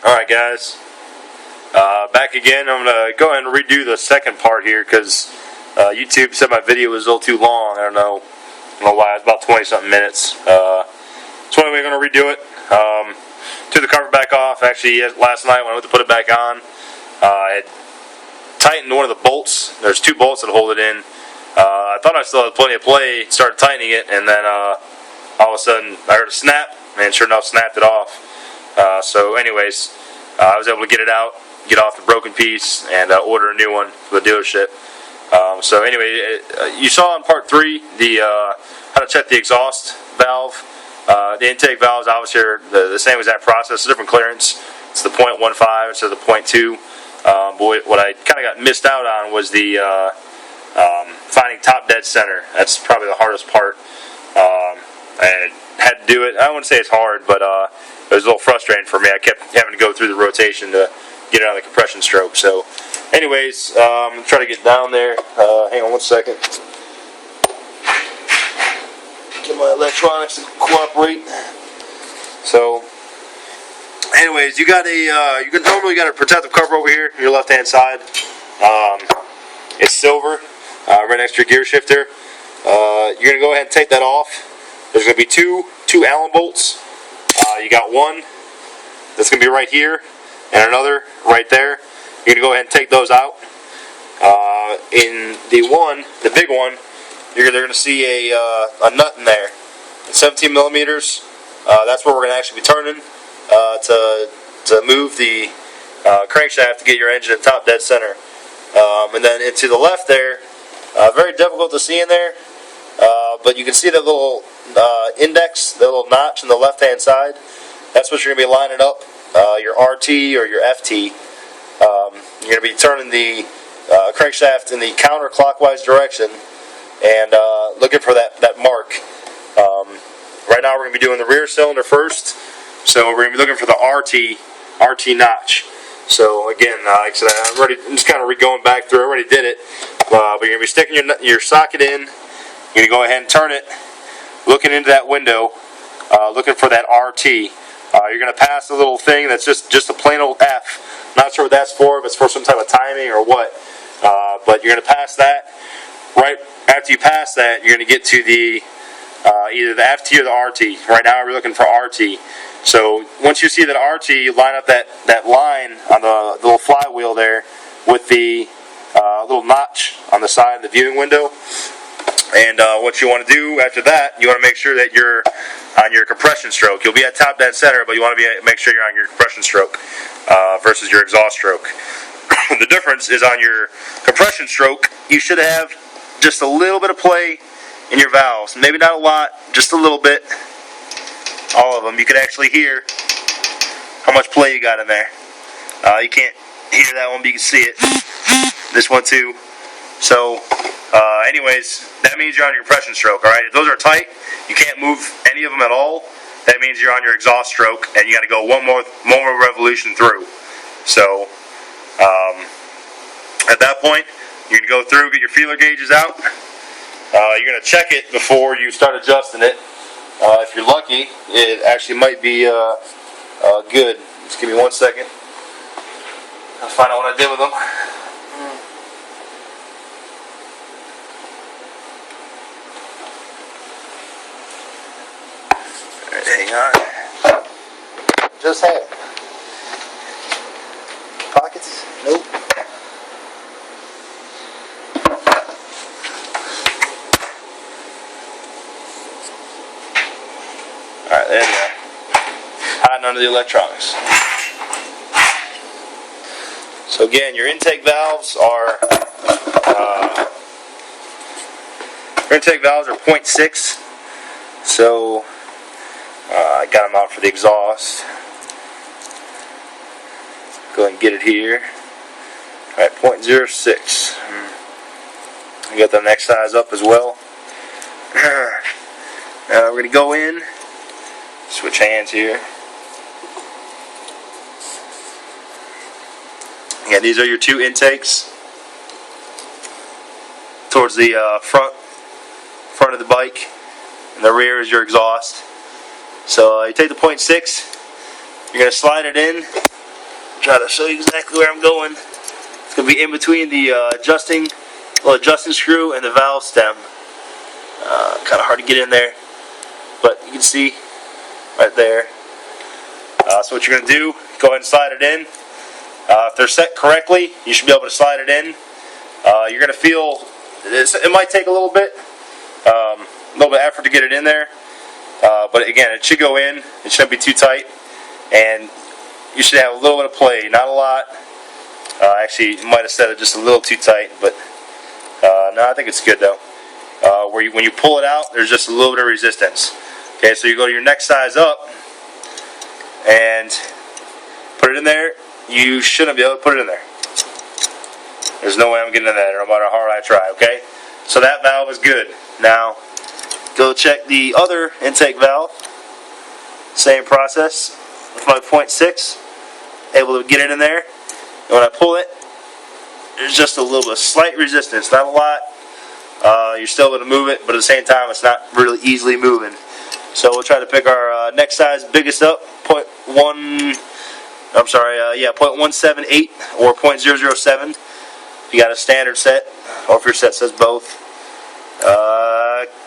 Alright guys, back again. I'm going to go ahead and redo the second part here because YouTube said my video was a little too long. I don't know why. It's about 20 something minutes. So anyway, I'm going to redo it. Took the cover back off. Actually, last night when I went to put it back on, I had tightened one of the bolts. There's two bolts that hold it in. I thought I still had plenty of play, started tightening it, and then all of a sudden I heard a snap, and sure enough snapped it off. So anyways, I was able to get it out, get off the broken piece, and order a new one for the dealership. So anyway, you saw in part 3 the how to check the exhaust valve. The intake valves obviously are the same as that process, it's a different clearance. It's the 0.15 instead of the 0.2. But what I kind of got missed out on was the finding top dead center. That's probably the hardest part. I had to do it. I wouldn't say it's hard, but it was a little frustrating for me. I kept having to go through the rotation to get it on the compression stroke. So anyways, I'm going to try to get down there. Hang on one second. Get my electronics to cooperate. So anyways, you got normally got a protective cover over here on your left hand side. It's silver, right next to your gear shifter. You're going to go ahead and take that off. There's going to be two Allen bolts. You got one that's going to be right here and another right there. You're going to go ahead and take those out. In the big one, they're going to see a nut in there. It's 17 millimeters. That's where we're going to actually be turning to move the crankshaft to get your engine at top dead center. And then into the left there, very difficult to see in there, but you can see that little index, the little notch on the left hand side. That's what you're going to be lining up your RT or your FT. You're going to be turning the crankshaft in the counterclockwise direction and looking for that mark. Right now we're going to be doing the rear cylinder first, so we're going to be looking for the RT notch. So again, like I said, I'm just kind of going back through. I already did it, but you're going to be sticking your socket in. You're going to go ahead and turn it, looking into that window, looking for that RT. You're going to pass a little thing that's just a plain old F. Not sure what that's for, if it's for some type of timing or what. But you're going to pass that. Right after you pass that, you're going to get to the either the FT or the RT. Right now we're looking for RT. So once you see that RT, you line up that line on the little flywheel there with the little notch on the side of the viewing window. And what you want to do after that, you want to make sure that you're on your compression stroke. You'll be at top dead center, but you want to make sure you're on your compression stroke versus your exhaust stroke. The difference is on your compression stroke, you should have just a little bit of play in your valves. Maybe not a lot, just a little bit. All of them. You can actually hear how much play you got in there. You can't hear that one, but you can see it. This one too. So anyways, that means you're on your compression stroke. Alright, if those are tight, you can't move any of them at all. That means you're on your exhaust stroke, and you got to go one more revolution through. So at that point, you're going to go through, get your feeler gauges out. You're going to check it before you start adjusting it. If you're lucky, it actually might be good. Just give me 1 second. I'll find out what I did with them. Alright, hang on. Just had it. Pockets? Nope. Alright, there you go. Hiding under the electronics. So again, your intake valves are 0.6. So I got them out for the exhaust. Go ahead and get it here. Alright, 0.06. I got the next size up as well. We're going to go in. Switch hands here. Yeah, these are your two intakes towards the front of the bike, and the rear is your exhaust. So you take the 0.6, you're going to slide it in try to show you exactly where I'm going. It's going to be in between the adjusting screw and the valve stem. Kind of hard to get in there, but you can see right there. So what you're going to do, go ahead and slide it in. If they're set correctly, you should be able to slide it in. You're going to feel, it might take a little bit of effort to get it in there. But again, it should go in. It shouldn't be too tight. And you should have a little bit of play, not a lot. Actually, you might have set it just a little too tight, but no, I think it's good though. When you pull it out, there's just a little bit of resistance. Okay, so you go to your next size up and put it in there. You shouldn't be able to put it in there. There's no way I'm getting in there, no matter how hard I try, okay? So that valve is good. Now, go check the other intake valve. Same process. With my 0.6, able to get it in there. And when I pull it, there's just a little bit of slight resistance, not a lot. You're still able to move it, but at the same time, it's not really easily moving. So we'll try to pick our next size biggest up, 0.1. I'm sorry, 0.178 or 0.007. If you got a standard set, or if your set says both,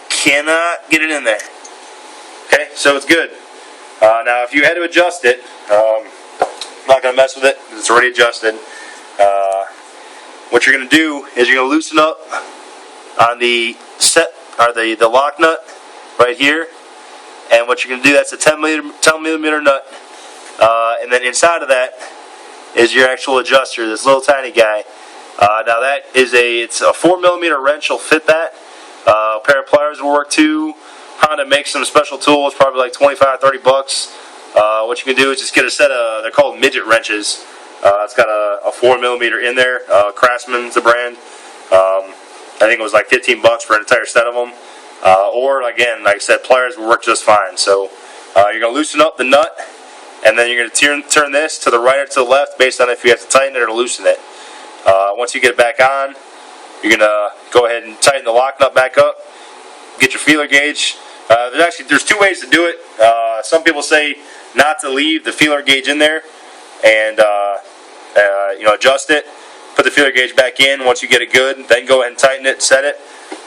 cannot get it in there. Okay, so it's good. Now, if you had to adjust it, I'm not going to mess with it. It's already adjusted. What you're going to do is you're going to loosen up on the set, or the lock nut right here. And what you're going to do, that's a 10 millimeter nut. And then inside of that is your actual adjuster, this little tiny guy. Now that is it's a 4 millimeter wrench will fit that. A pair of pliers will work too. Honda makes some special tools, probably like 25, 30 bucks. What you can do is just get a set of, they're called midget wrenches. It's got a 4 millimeter in there. Craftsman's the brand. I think it was like 15 bucks for an entire set of them. Or again, like I said, pliers will work just fine. So you're going to loosen up the nut, and then you're going to turn this to the right or to the left based on if you have to tighten it or loosen it. Once you get it back on, you're going to go ahead and tighten the lock nut back up. Get your feeler gauge. There's two ways to do it. Some people say not to leave the feeler gauge in there and adjust it. Put the feeler gauge back in once you get it good. Then go ahead and tighten it, set it.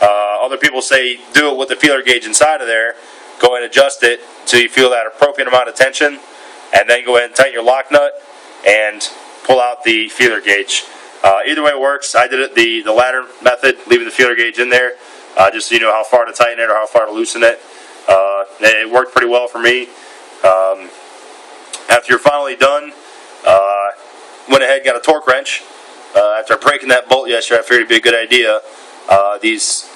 Other people say do it with the feeler gauge inside of there. Go ahead and adjust it until you feel that appropriate amount of tension, and then go ahead and tighten your lock nut and pull out the feeler gauge. Either way works. I did it the latter method, leaving the feeler gauge in there, just so you know how far to tighten it or how far to loosen it. It worked pretty well for me. After you're finally done, went ahead and got a torque wrench. After breaking that bolt yesterday, I figured it'd be a good idea. These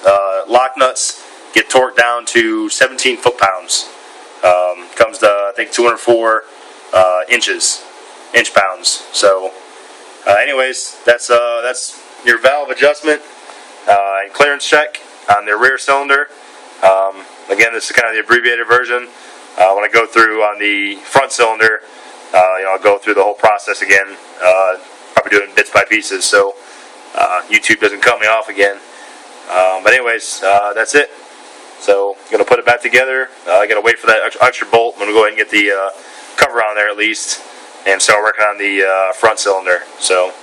lock nuts get torqued down to 17 foot-pounds. Comes to, I think, 204 inch-pounds. So, anyways, that's your valve adjustment and clearance check on the rear cylinder. Again, this is kind of the abbreviated version. When I go through on the front cylinder, I'll go through the whole process again. Probably doing bits by pieces, so YouTube doesn't cut me off again. But anyways, that's it. So I'm gonna put it back together. I gotta wait for that extra bolt. I'm gonna go ahead and get the cover on there at least, and start working on the front cylinder. So,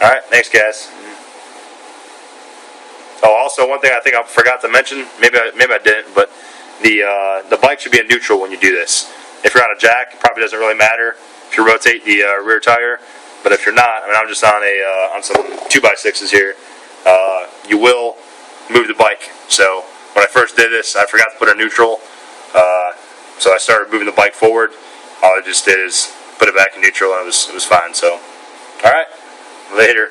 all right, thanks, guys. Oh, also one thing I think I forgot to mention, maybe I didn't, but the bike should be in neutral when you do this. If you're on a jack, it probably doesn't really matter if you rotate the rear tire. But if you're not, I mean, I'm just on some 2x6s here. You will move the bike. So when I first did this, I forgot to put it in neutral. So I started moving the bike forward. All I just did is put it back in neutral, and it was fine. So, all right, later.